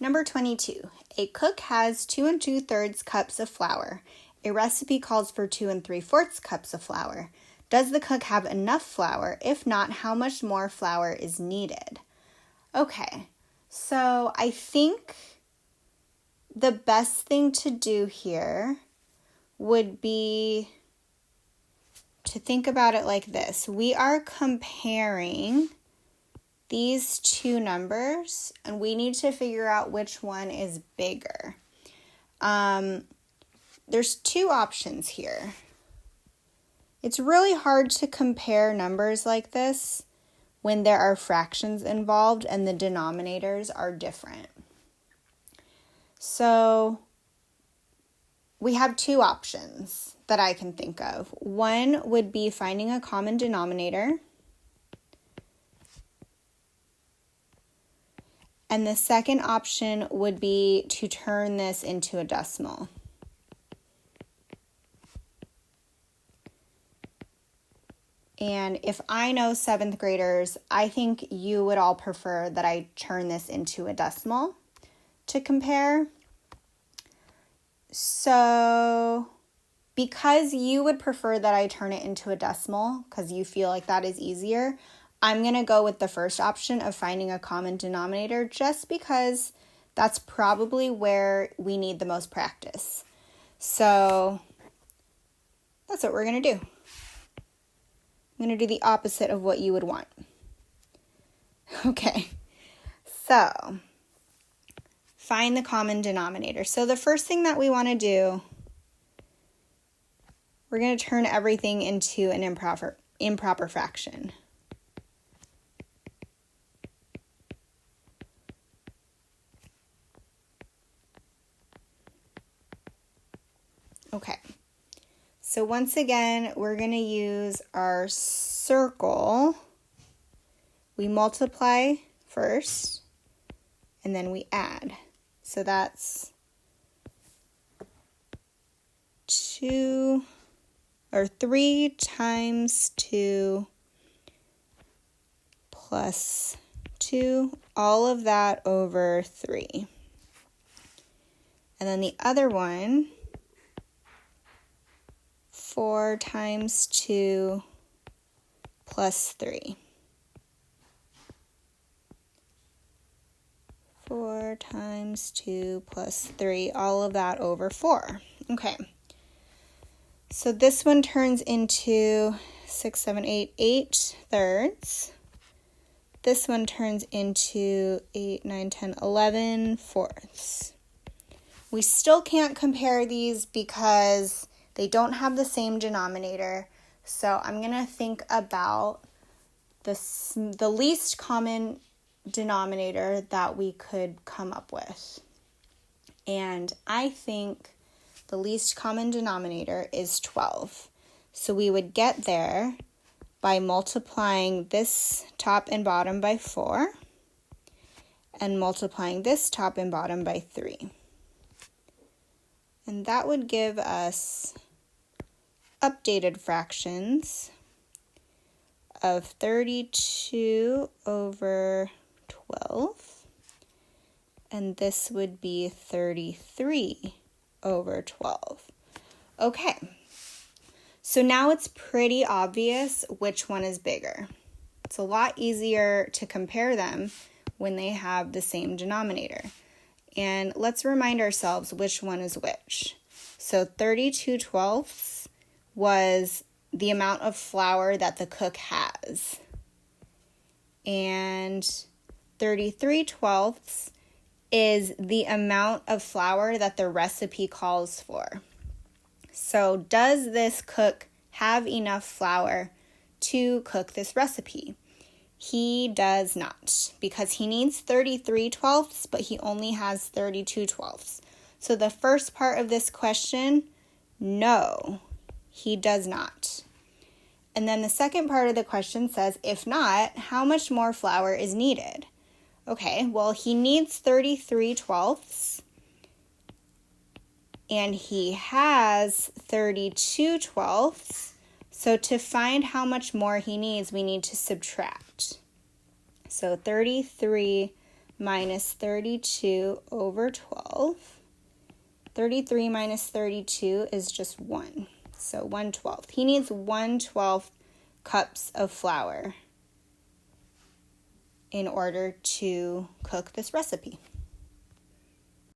Number 22. A cook has 2 2/3 cups of flour. A recipe calls for 2 3/4 cups of flour. Does the cook have enough flour? If not, how much more flour is needed? Okay, so I think the best thing to do here would be to think about it like this. We are comparing these two numbers, and we need to figure out which one is bigger. There's two options here. It's really hard to compare numbers like this when there are fractions involved and the denominators are different. So we have two options that I can think of. One would be finding a common denominator. And the second option would be to turn this into a decimal. And if I know 7th graders, I think you would all prefer that I turn this into a decimal to compare. So because you would prefer that I turn it into a decimal because you feel like that is easier, I'm going to go with the first option of finding a common denominator just because that's probably where we need the most practice. So that's what we're going to do. I'm going to do the opposite of what you would want. Okay, so find the common denominator. So the first thing that we want to do, we're going to turn everything into an improper fraction. Okay, so once again, we're going to use our circle. We multiply first, and then we add. So that's 3 times 2 plus 2, all of that over 3. And then the other one, 4 times 2 plus 3. 4 times 2 plus 3, all of that over 4. Okay, so this one turns into 6, 7, 8 thirds. This one turns into 8, 9, 10, 11 fourths. We still can't compare these because they don't have the same denominator, so I'm going to think about the least common denominator that we could come up with. And I think the least common denominator is 12. So we would get there by multiplying this top and bottom by 4 and multiplying this top and bottom by 3. And that would give us updated fractions of 32 over 12. And this would be 33 over 12. Okay, so now it's pretty obvious which one is bigger. It's a lot easier to compare them when they have the same denominator. And let's remind ourselves which one is which. So 32 twelfths was the amount of flour that the cook has. And 33 twelfths is the amount of flour that the recipe calls for. So does this cook have enough flour to cook this recipe? He does not, because he needs 33 twelfths, but he only has 32 twelfths. So the first part of this question, no, he does not. And then the second part of the question says, if not, how much more flour is needed? Okay, well, he needs 33 twelfths, and he has 32 twelfths. So to find how much more he needs, we need to subtract. So 33 minus 32 over 12. 33 minus 32 is just 1. So 1/12. He needs 1/12 cups of flour in order to cook this recipe.